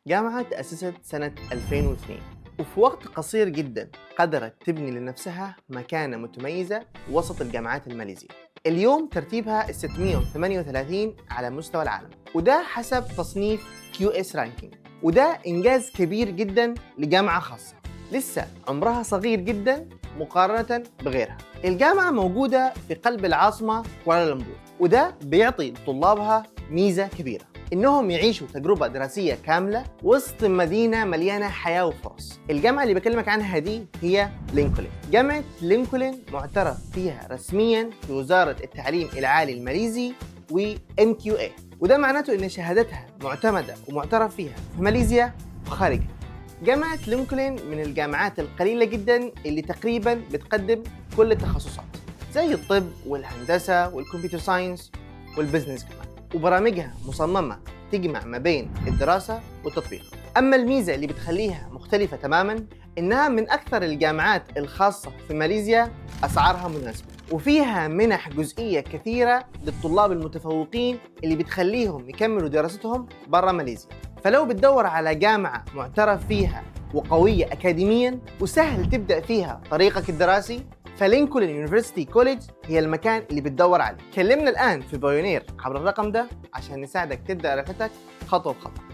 جامعة تأسست سنة 2002، وفي وقت قصير جدا قدرت تبني لنفسها مكانة متميزة وسط الجامعات الماليزية. اليوم ترتيبها ال 638 على مستوى العالم، وده حسب تصنيف QS رانكينج، وده إنجاز كبير جدا لجامعة خاصة لسه عمرها صغير جدا مقارنة بغيرها. الجامعة موجودة في قلب العاصمة كوالالمبور، وده بيعطي طلابها ميزة كبيرة، إنهم يعيشوا تجربة دراسية كاملة وسط مدينة مليانة حياة وفرص. الجامعة اللي بكلمك عنها دي هي لينكولن. جامعة لينكولن معترف فيها رسمياً في وزارة التعليم العالي الماليزي و MQA، وده معناته إن شهادتها معتمدة ومعترف فيها في ماليزيا وخارجها. جامعة لينكولن من الجامعات القليلة جداً اللي تقريباً بتقدم كل التخصصات زي الطب والهندسة والكمبيوتر ساينس والبزنس كمان، وبرامجها مصممة تجمع ما بين الدراسة والتطبيق. أما الميزة اللي بتخليها مختلفة تماماً إنها من أكثر الجامعات الخاصة في ماليزيا أسعارها مناسبة، وفيها منح جزئية كثيرة للطلاب المتفوقين اللي بتخليهم يكملوا دراستهم برا ماليزيا. فلو بتدور على جامعة معترف فيها وقوية أكاديمياً وسهل تبدأ فيها طريقك الدراسي، فلينكولن يونيفرسيتي كوليدج هي المكان اللي بتدور عليه. كلمنا الآن في بايونير عبر الرقم ده عشان نساعدك تبدأ رحلتك خطوة بخطوة.